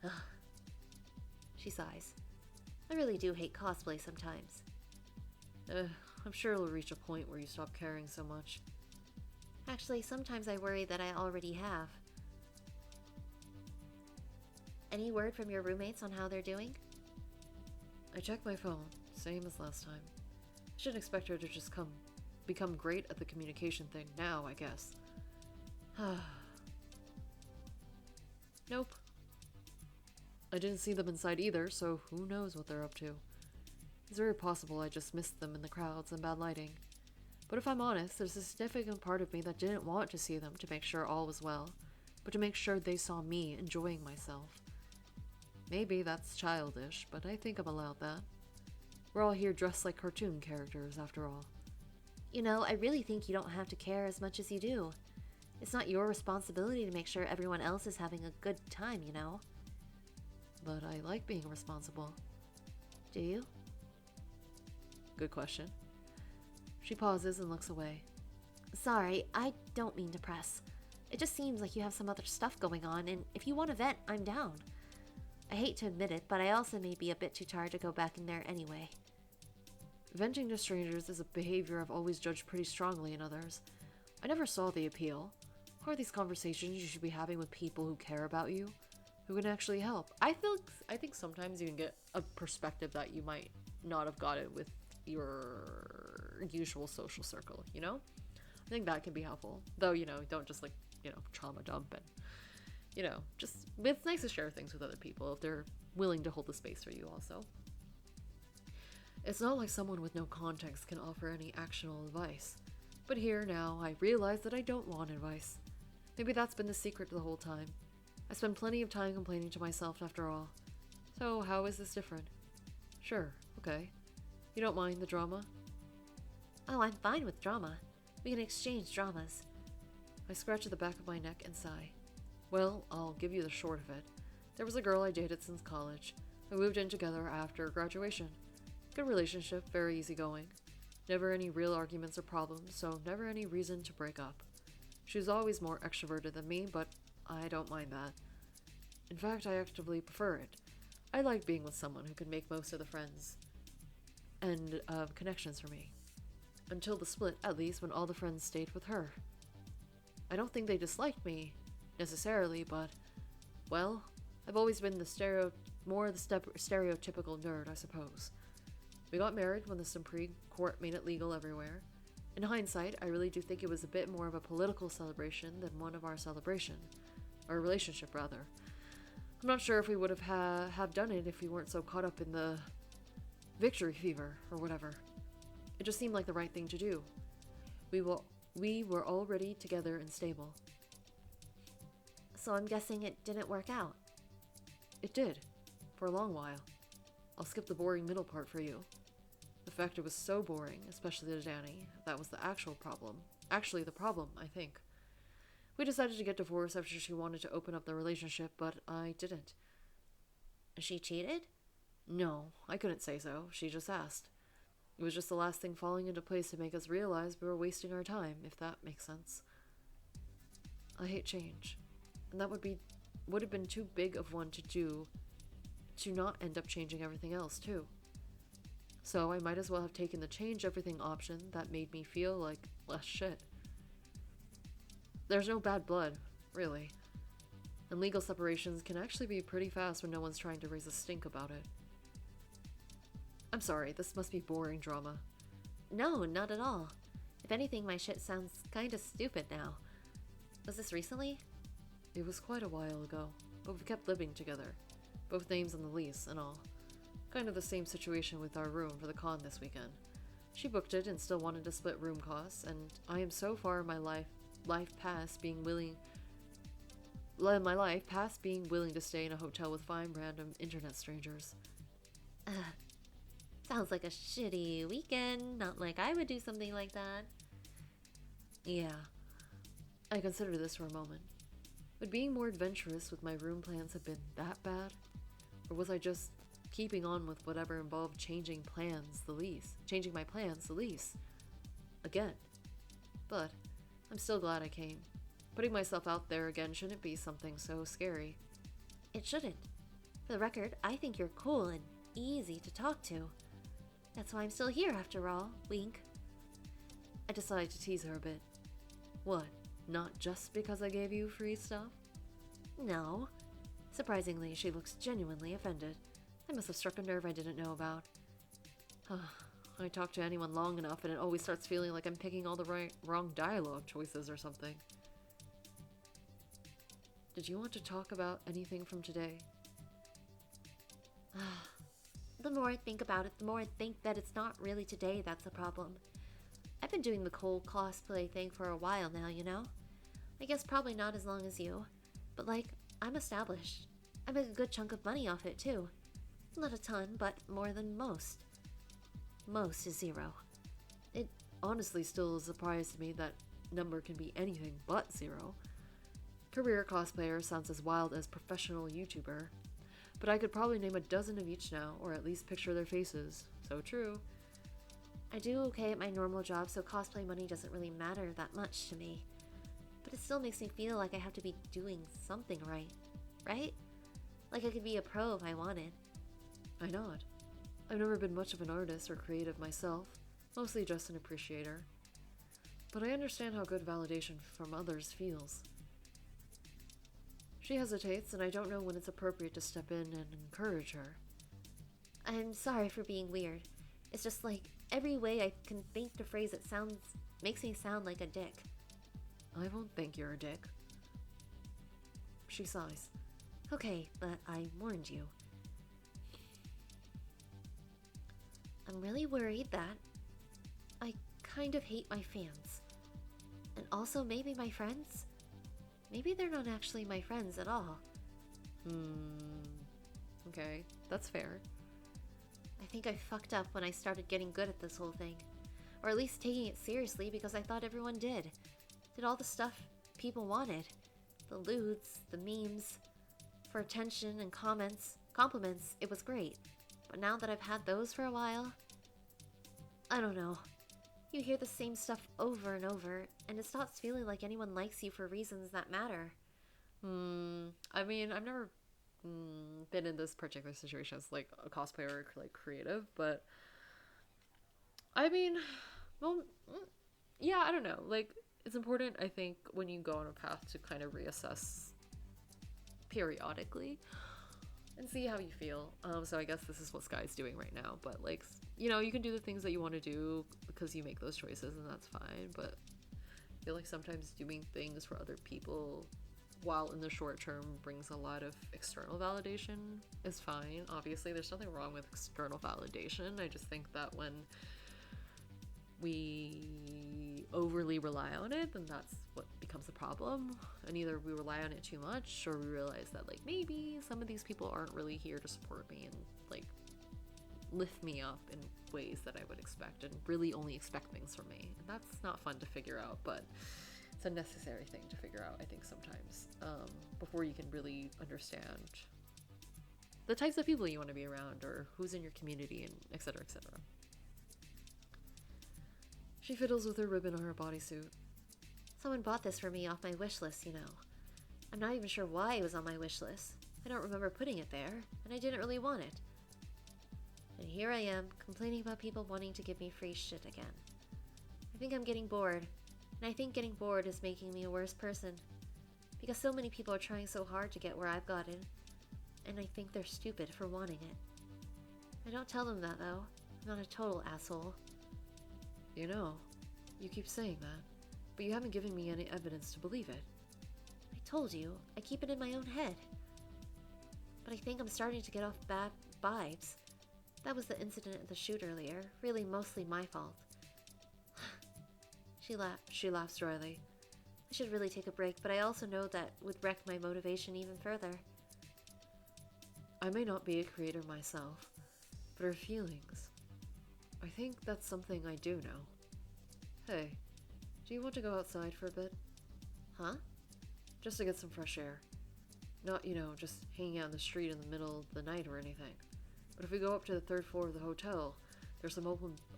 Ugh. She sighs. I really do hate cosplay sometimes. I'm sure it'll reach a point where you stop caring so much. Actually, sometimes I worry that I already have. Any word from your roommates on how they're doing? I checked my phone, same as last time. I shouldn't expect her to just become great at the communication thing now, I guess. Nope. I didn't see them inside either, so who knows what they're up to. It's very possible I just missed them in the crowds and bad lighting. But if I'm honest, there's a significant part of me that didn't want to see them to make sure all was well, but to make sure they saw me enjoying myself. Maybe that's childish, but I think I'm allowed that. We're all here dressed like cartoon characters, after all. You know, I really think you don't have to care as much as you do. It's not your responsibility to make sure everyone else is having a good time, you know? But I like being responsible. Do you? Good question. She pauses and looks away. Sorry, I don't mean to press. It just seems like you have some other stuff going on, and if you want to vent, I'm down. I hate to admit it, but I also may be a bit too tired to go back in there anyway. Venting to strangers is a behavior I've always judged pretty strongly in others. I never saw the appeal. How are these conversations you should be having with people who care about you? Who can actually help? I think sometimes you can get a perspective that you might not have gotten with your usual social circle, you know? I think that can be helpful. Though, don't just trauma dump and just it's nice to share things with other people if they're willing to hold the space for you also. It's not like someone with no context can offer any actionable advice. But here now, I realize that I don't want advice. Maybe that's been the secret the whole time. I spend plenty of time complaining to myself after all. So how is this different? Sure, okay. You don't mind the drama? Oh, I'm fine with drama. We can exchange dramas. I scratch at the back of my neck and sigh. Well, I'll give you the short of it. There was a girl I dated since college. We moved in together after graduation. Good relationship, very easygoing. Never any real arguments or problems, so never any reason to break up. She was always more extroverted than me, but I don't mind that. In fact, I actively prefer it. I like being with someone who can make most of the friends and connections for me. Until the split, at least, when all the friends stayed with her. I don't think they disliked me, necessarily, but, well, I've always been the stereotypical nerd, I suppose. We got married when the Supreme Court made it legal everywhere. In hindsight, I really do think it was a bit more of a political celebration than one of our celebration. Or relationship, rather. I'm not sure if we would have done it if we weren't so caught up in the victory fever, or whatever. It just seemed like the right thing to do. We were already together and stable. So I'm guessing it didn't work out. It did. For a long while. I'll skip the boring middle part for you. The fact it was so boring, especially to Danny, that was the actual problem. Actually, the problem, I think. We decided to get divorced after she wanted to open up the relationship, but I didn't. She cheated? No, I couldn't say so. She just asked. It was just the last thing falling into place to make us realize we were wasting our time, if that makes sense. I hate change. And that would have been too big of one to do to not end up changing everything else, too. So I might as well have taken the change everything option that made me feel like less shit. There's no bad blood, really. And legal separations can actually be pretty fast when no one's trying to raise a stink about it. I'm sorry, this must be boring drama. No, not at all. If anything, my shit sounds kinda stupid now. Was this recently? It was quite a while ago, but we kept living together. Both names on the lease and all. Kind of the same situation with our room for the con this weekend. She booked it and still wanted to split room costs, and I am so far in my life past being willing to stay in a hotel with 5 random internet strangers. Sounds like a shitty weekend. Not like I would do something like that. Yeah, I considered this for a moment. Would being more adventurous with my room plans have been that bad? Or was I just keeping on with whatever involved changing my plans, the lease? Again. But I'm still glad I came. Putting myself out there again shouldn't be something so scary. It shouldn't. For the record, I think you're cool and easy to talk to. That's why I'm still here after all. Wink. I decided to tease her a bit. What? Not just because I gave you free stuff? No. Surprisingly, she looks genuinely offended. I must have struck a nerve I didn't know about. I talk to anyone long enough and it always starts feeling like I'm picking all the wrong dialogue choices or something. Did you want to talk about anything from today? The more I think about it, the more I think that it's not really today that's the problem. I've been doing the whole cosplay thing for a while now, you know? I guess probably not as long as you. But I'm established. I make a good chunk of money off it too. Not a ton, but more than most. Most is 0. It honestly still is a surprise to me that number can be anything but 0. Career cosplayer sounds as wild as professional YouTuber. But I could probably name a dozen of each now, or at least picture their faces. So true. I do okay at my normal job, so cosplay money doesn't really matter that much to me. But it still makes me feel like I have to be doing something right. Right? Like I could be a pro if I wanted. I nod. I've never been much of an artist or creative myself, mostly just an appreciator. But I understand how good validation from others feels. She hesitates, and I don't know when it's appropriate to step in and encourage her. I'm sorry for being weird. It's just every way I can think to phrase it makes me sound like a dick. I won't think you're a dick. She sighs. Okay, but I warned you. I'm really worried that I kind of hate my fans. And also maybe my friends. Maybe they're not actually my friends at all. Okay, that's fair. I think I fucked up when I started getting good at this whole thing. Or at least taking it seriously because I thought everyone did. Did all the stuff people wanted. The lewds, the memes. For attention and compliments, it was great. But now that I've had those for a while, I don't know. You hear the same stuff over and over, and it stops feeling like anyone likes you for reasons that matter. I mean, I've never been in this particular situation as a cosplayer or creative, but I mean, well, yeah, I don't know. It's important, I think, when you go on a path to kind of reassess periodically and see how you feel. So I guess this is what Skye's doing right now, but you can do the things that you want to do because you make those choices, and that's fine. But I feel like sometimes doing things for other people, while in the short term brings a lot of external validation, is fine. Obviously, there's nothing wrong with external validation. I just think that when we overly rely on it, then that's what becomes the problem. And either we rely on it too much, or we realize that maybe some of these people aren't really here to support me and lift me up in ways that I would expect, and really only expect things from me. And that's not fun to figure out, but it's a necessary thing to figure out, I think, sometimes, before you can really understand the types of people you want to be around, or who's in your community, and etc., etc. She fiddles with her ribbon on her bodysuit. Someone bought this for me off my wish list, you know. I'm not even sure why it was on my wish list. I don't remember putting it there, and I didn't really want it. And here I am, complaining about people wanting to give me free shit again. I think I'm getting bored, and I think getting bored is making me a worse person. Because so many people are trying so hard to get where I've gotten, and I think they're stupid for wanting it. I don't tell them that, though. I'm not a total asshole. You know, you keep saying that, but you haven't given me any evidence to believe it. I told you, I keep it in my own head. But I think I'm starting to get off bad vibes. That was the incident at the shoot earlier. Really mostly my fault. She laughed. She laughs dryly. I should really take a break, but I also know that would wreck my motivation even further. I may not be a creator myself, but her feelings. I think that's something I do know. Hey, do you want to go outside for a bit? Huh? Just to get some fresh air. Not, just hanging out in the street in the middle of the night or anything. But if we go up to the 3rd floor of the hotel, there's some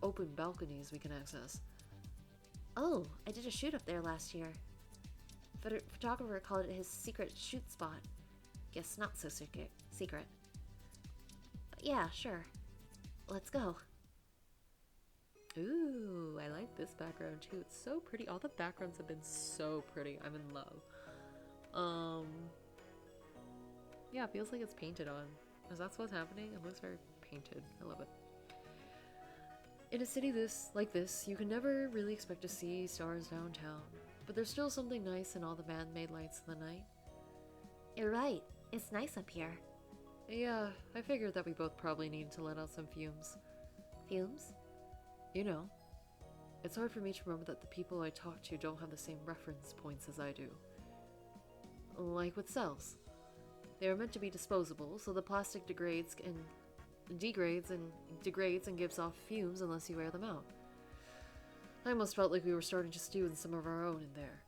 open balconies we can access. Oh, I did a shoot up there last year. Photographer called it his secret shoot spot. Guess not so secret. But yeah, sure. Let's go. Ooh, I like this background too. It's so pretty. All the backgrounds have been so pretty. I'm in love. Yeah, it feels like it's painted on. Because that's what's happening. It looks very painted. I love it. In a city like this, you can never really expect to see stars downtown. But there's still something nice in all the man-made lights in the night. You're right. It's nice up here. Yeah, I figured that we both probably need to let out some fumes. Fumes? You know, it's hard for me to remember that the people I talk to don't have the same reference points as I do. Like with cells. They are meant to be disposable, so the plastic degrades and degrades and gives off fumes unless you wear them out. I almost felt like we were starting to stew in some of our own in there.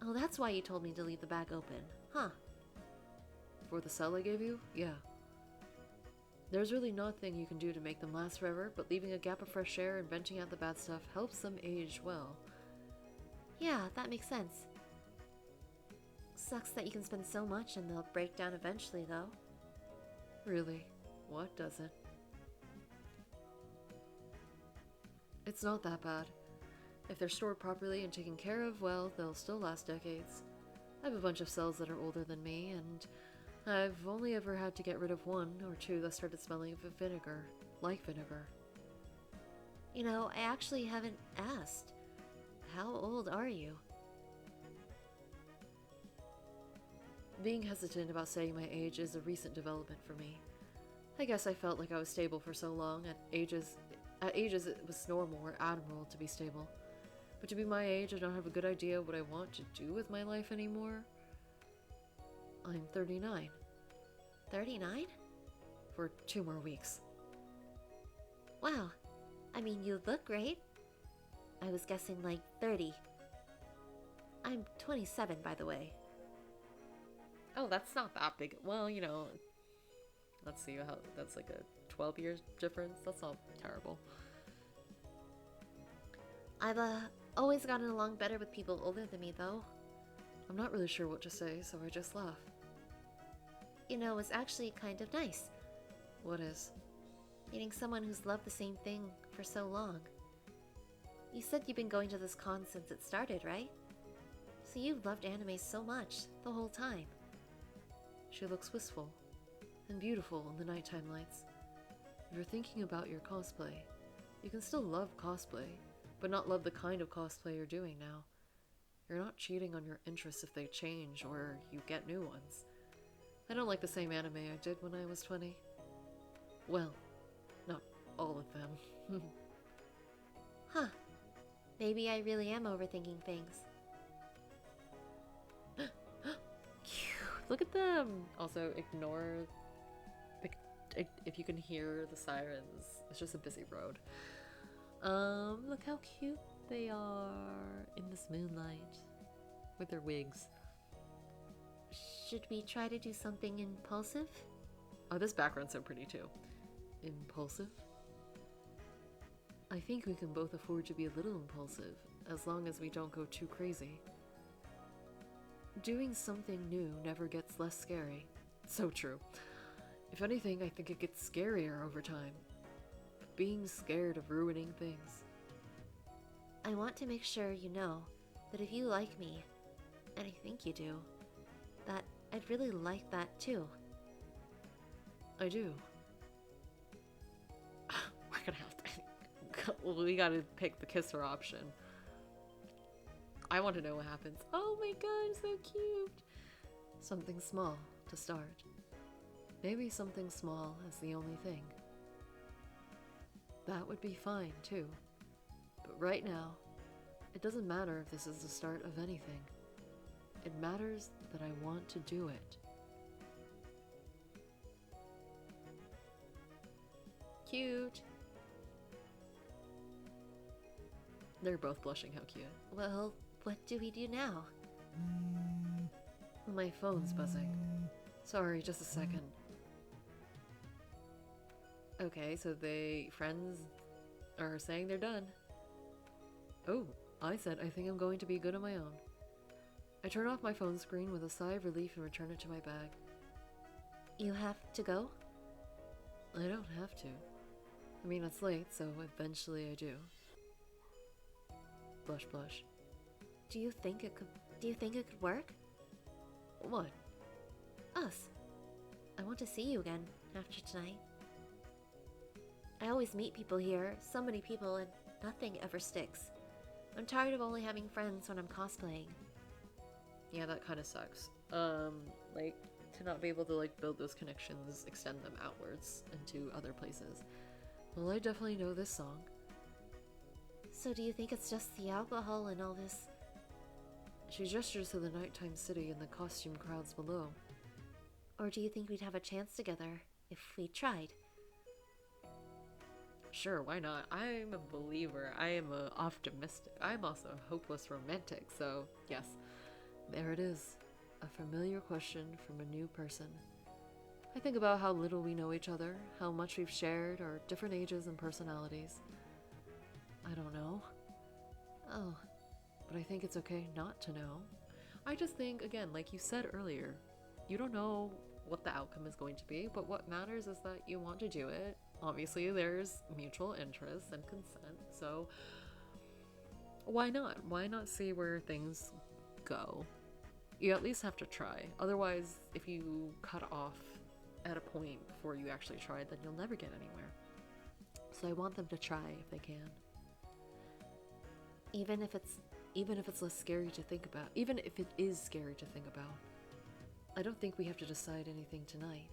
Oh, that's why you told me to leave the bag open, huh? For the cell I gave you? Yeah. There's really nothing you can do to make them last forever, but leaving a gap of fresh air and venting out the bad stuff helps them age well. Yeah, that makes sense. Sucks that you can spend so much and they'll break down eventually, though. Really? What doesn't? It's not that bad. If they're stored properly and taken care of, well, they'll still last decades. I have a bunch of cells that are older than me, and I've only ever had to get rid of 1 or 2 that started smelling of vinegar, like vinegar. You know, I actually haven't asked. How old are you? Being hesitant about saying my age is a recent development for me. I guess I felt like I was stable for so long. At ages it was normal or admirable to be stable. But to be my age, I don't have a good idea what I want to do with my life anymore. I'm 39. 39? For 2 more weeks. Wow. I mean, you look great. I was guessing like 30. I'm 27, by the way. Oh, that's not that big. Well, let's see how that's like a 12 years difference. That's not terrible. I've always gotten along better with people older than me, though. I'm not really sure what to say, so I just laugh. You know, it's actually kind of nice. What is? Meeting someone who's loved the same thing for so long. You said you've been going to this con since it started, right? So you've loved anime so much, the whole time. She looks wistful and beautiful in the nighttime lights. If you're thinking about your cosplay, you can still love cosplay, but not love the kind of cosplay you're doing now. You're not cheating on your interests if they change or you get new ones. I don't like the same anime I did when I was 20. Well, not all of them. Huh. Maybe I really am overthinking things. Look at them! Also, ignore if you can hear the sirens. It's just a busy road. Look how cute they are in this moonlight with their wigs. Should we try to do something impulsive? Oh, this background's so pretty too. Impulsive? I think we can both afford to be a little impulsive, as long as we don't go too crazy. Doing something new never gets less scary. So true. If anything, I think it gets scarier over time. Being scared of ruining things. I want to make sure you know that if you like me, and I think you do, that I'd really like that too. I do. We're gonna have to... we gotta pick the kisser option. I want to know what happens. Oh my god, so cute! Something small to start. Maybe something small is the only thing. That would be fine, too. But right now, it doesn't matter if this is the start of anything. It matters that I want to do it. Cute! They're both blushing, how cute. Well, what do we do now? My phone's buzzing. Sorry, just a second. Okay, so friends are saying they're done. Oh, I said I think I'm going to be good on my own. I turn off my phone screen with a sigh of relief and return it to my bag. You have to go? I don't have to. I mean, it's late, so eventually I do. Blush, blush. Do you think it could work? What? Us. I want to see you again after tonight. I always meet people here, so many people, and nothing ever sticks. I'm tired of only having friends when I'm cosplaying. Yeah, that kind of sucks. Like, to not be able to, like, build those connections, extend them outwards into other places. Well, I definitely know this song. So do you think it's just the alcohol and all this? She gestures to the nighttime city and the costume crowds below. Or do you think we'd have a chance together if we tried? Sure, why not? I'm a believer. I am a optimistic. I'm also a hopeless romantic, so yes. There it is. A familiar question from a new person. I think about how little we know each other, how much we've shared, our different ages and personalities. I don't know. Oh, but I think it's okay not to know. I just think, again, like you said earlier, you don't know what the outcome is going to be, but what matters is that you want to do it. Obviously, there's mutual interest and consent, so why not? Why not see where things go? You at least have to try. Otherwise, if you cut off at a point before you actually try, then you'll never get anywhere. So I want them to try if they can. Even if it's less scary to think about. Even if it is scary to think about. I don't think we have to decide anything tonight.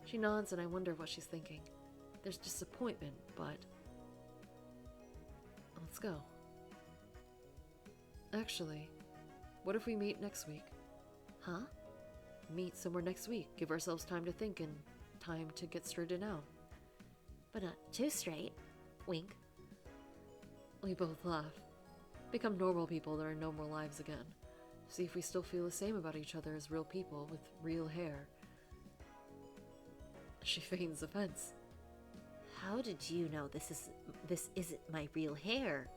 She nods and I wonder what she's thinking. There's disappointment, but let's go. Actually, what if we meet next week? Huh? Meet somewhere next week. Give ourselves time to think and time to get straightened out. But not too straight. Wink. We both laugh. Become normal people that are normal lives again. See if we still feel the same about each other as real people with real hair. She feigns offense. How did you know this isn't my real hair?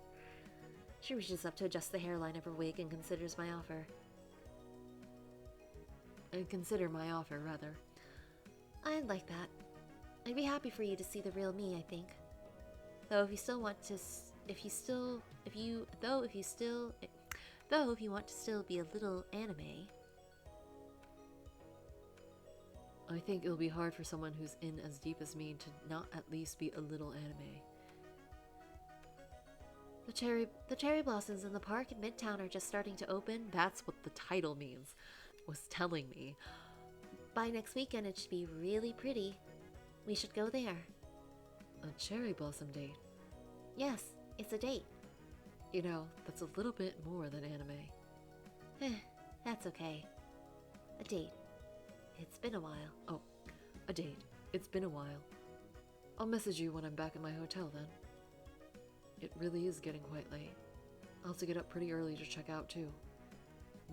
She reaches up to adjust the hairline of her wig and considers my offer. And consider my offer, rather. I'd like that. I'd be happy for you to see the real me, I think. Though if you want to still be a little anime. I think it'll be hard for someone who's in as deep as me to not at least be a little anime. The cherry blossoms in the park in Midtown are just starting to open. That's what the title means, was telling me. By next weekend it should be really pretty. We should go there. A cherry blossom date? Yes, it's a date. You know, that's a little bit more than anime. That's okay. A date. It's been a while. Oh, a date. It's been a while. I'll message you when I'm back at my hotel then. It really is getting quite late. I'll have to get up pretty early to check out too.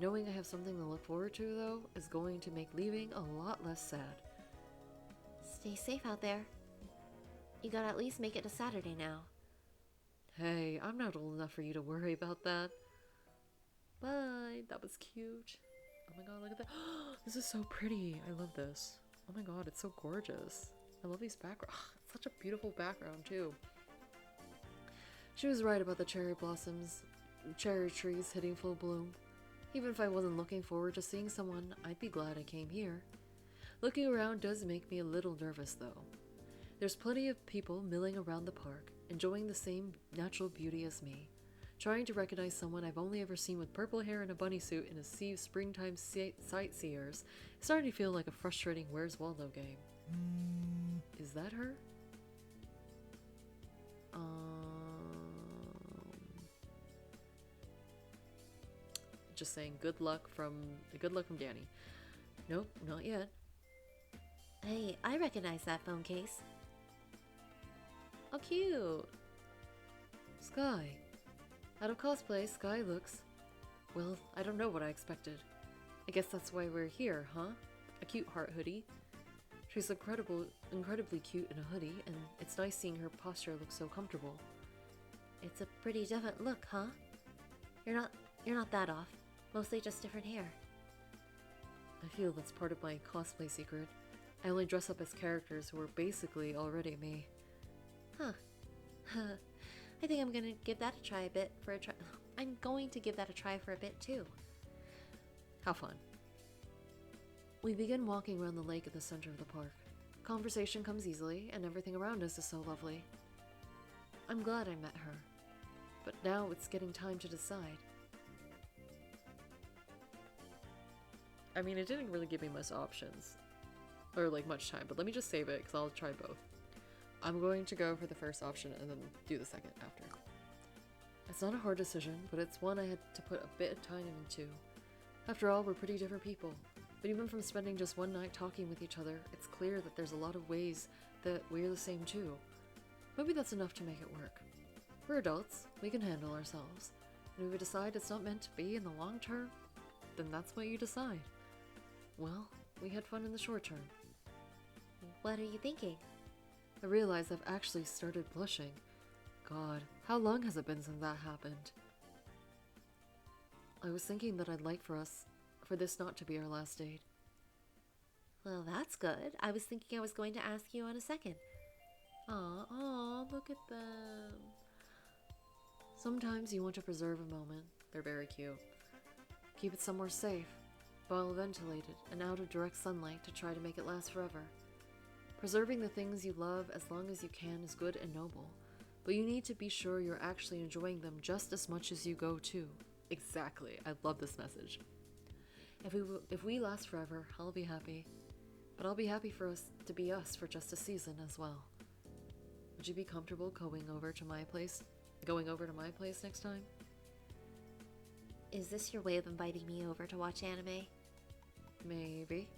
Knowing I have something to look forward to, though, is going to make leaving a lot less sad. Stay safe out there. You gotta at least make it to Saturday now. Hey, I'm not old enough for you to worry about that. Bye. That was cute. Oh my god, look at that. This is so pretty. I love this. Oh my god, it's so gorgeous. I love these backgrounds. It's such a beautiful background, too. She was right about the cherry blossoms, cherry trees hitting full bloom. Even if I wasn't looking forward to seeing someone, I'd be glad I came here. Looking around does make me a little nervous, though. There's plenty of people milling around the park, enjoying the same natural beauty as me. Trying to recognize someone I've only ever seen with purple hair and a bunny suit in a sea of springtime sightseers is starting to feel like a frustrating Where's Waldo game. Is that her? Just saying good luck from Danny. Nope, not yet. Hey, I recognize that phone case. Oh, cute. Skye. Out of cosplay, Skye looks... Well, I don't know what I expected. I guess that's why we're here, huh? A cute heart hoodie. She's incredibly cute in a hoodie, and it's nice seeing her posture look so comfortable. It's a pretty different look, huh? You're not that off. Mostly just different hair. I feel that's part of my cosplay secret. I only dress up as characters who are basically already me. Huh. I think I'm gonna give that a try I'm going to give that a try for a bit too. How fun. We begin walking around the lake at the center of the park. Conversation comes easily, and everything around us is so lovely. I'm glad I met her. But now it's getting time to decide. I mean, it didn't really give me much options. Or like much time, but let me just save it because I'll try both. I'm going to go for the first option and then do the second after. It's not a hard decision, but it's one I had to put a bit of time into. After all, we're pretty different people. But even from spending just one night talking with each other, it's clear that there's a lot of ways that we're the same too. Maybe that's enough to make it work. We're adults, we can handle ourselves. And if we decide it's not meant to be in the long term, then that's what you decide. Well, we had fun in the short term. What are you thinking? I realize I've actually started blushing. God, how long has it been since that happened? I was thinking that I'd like for this not to be our last date. Well, that's good. I was thinking I was going to ask you in a second. Aw, look at them. Sometimes you want to preserve a moment. They're very cute. Keep it somewhere safe, well ventilated, and out of direct sunlight to try to make it last forever. Preserving the things you love as long as you can is good and noble, but you need to be sure you're actually enjoying them just as much as you go too. Exactly, I love this message. If we last forever, I'll be happy, but I'll be happy for us to be us for just a season as well. Would you be comfortable going over to my place next time? Is this your way of inviting me over to watch anime? Maybe.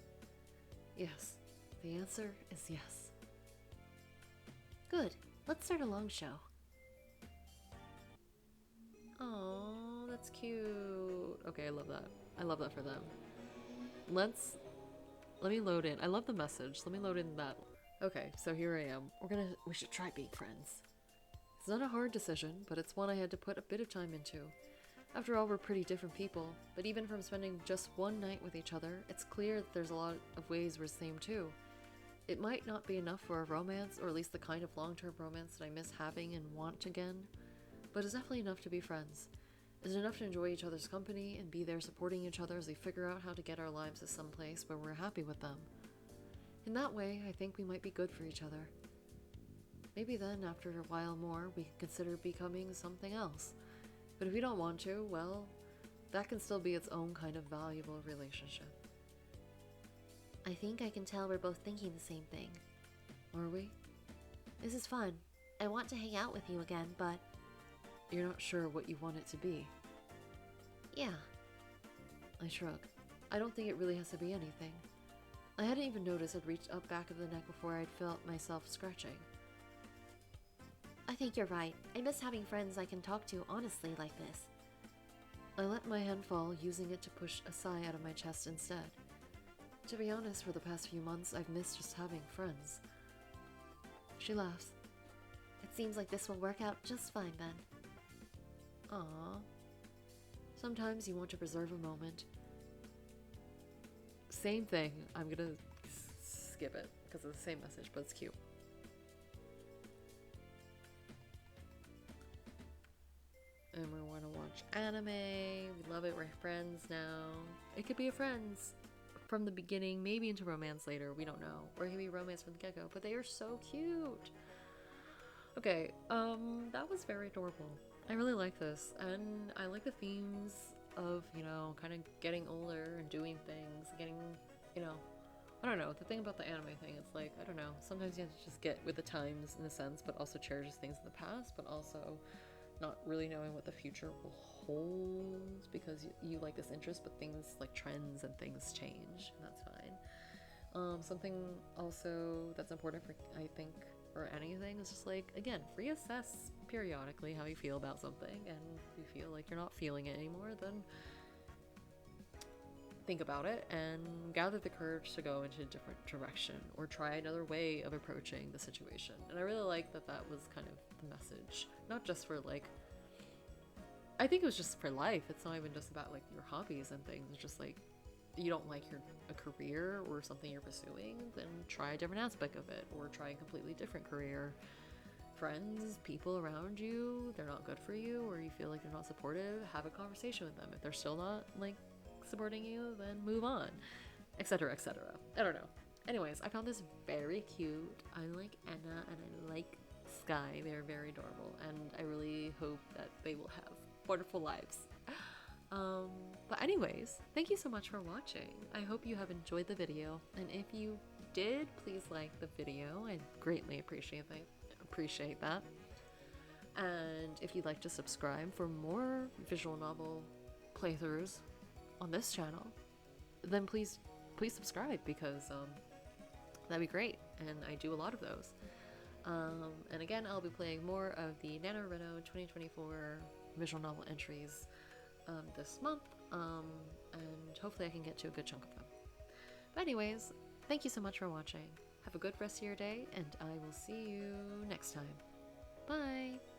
Yes. The answer is yes. Good. Let's start a long show. Oh, that's cute. Okay, I love that. I love that for them. Let me load in. I love the message. Let me load in that. Okay, so here I am. We should try being friends. It's not a hard decision, but it's one I had to put a bit of time into. After all, we're pretty different people, but even from spending just one night with each other, it's clear that there's a lot of ways we're the same too. It might not be enough for a romance, or at least the kind of long-term romance that I miss having and want again, but it's definitely enough to be friends. It's enough to enjoy each other's company and be there supporting each other as we figure out how to get our lives to some place where we're happy with them. In that way, I think we might be good for each other. Maybe then, after a while more, we can consider becoming something else. But if we don't want to, well, that can still be its own kind of valuable relationship. I think I can tell we're both thinking the same thing. Are we? This is fun. I want to hang out with you again, but... You're not sure what you want it to be? Yeah. I shrug. I don't think it really has to be anything. I hadn't even noticed I'd reached up back of the neck before I'd felt myself scratching. I think you're right. I miss having friends I can talk to honestly like this. I let my hand fall, using it to push a sigh out of my chest instead. To be honest, for the past few months, I've missed just having friends. She laughs. It seems like this will work out just fine then. Aww. Sometimes you want to preserve a moment. Same thing. I'm gonna skip it because it's the same message, but it's cute. And we want to watch anime. We love it. We're friends now. It could be a friends from the beginning, maybe into romance later. We don't know. Or it could be romance from the get-go. But they are so cute. Okay, that was very adorable. I really like this, and I like the themes of, you know, kind of getting older and doing things, getting, you know, I don't know. The thing about the anime thing, it's like, I don't know. Sometimes you have to just get with the times in a sense, but also cherish things in the past, but also not really knowing what the future will hold because you like this interest, but things like trends and things change, and that's fine. Something also that's important for, I think, or anything is just like, again, reassess periodically how you feel about something, and if you feel like you're not feeling it anymore, then think about it and gather the courage to go into a different direction or try another way of approaching the situation. And I really like that that was kind of the message, not just for like, I think it was just for life. It's not even just about like your hobbies and things. It's just like, you don't like a career or something you're pursuing, then try a different aspect of it, or try a completely different career. Friends, people around you, they're not good for you, or you feel like they're not supportive, have a conversation with them. If they're still not like supporting you, then move on, etc., etc. I don't know. Anyways, I found this very cute. I like Anna and I like Skye. They're very adorable, and I really hope that they will have wonderful lives. But anyways, thank you so much for watching. I hope you have enjoyed the video, and if you did, please like the video. I greatly appreciate that. And if you'd like to subscribe for more visual novel playthroughs on this channel, then please subscribe, because that'd be great, and I do a lot of those. And again, I'll be playing more of the NaNoWriMo 2024 visual novel entries this month, and hopefully I can get to a good chunk of them. But anyways, thank you so much for watching. Have a good rest of your day, and I will see you next time. Bye!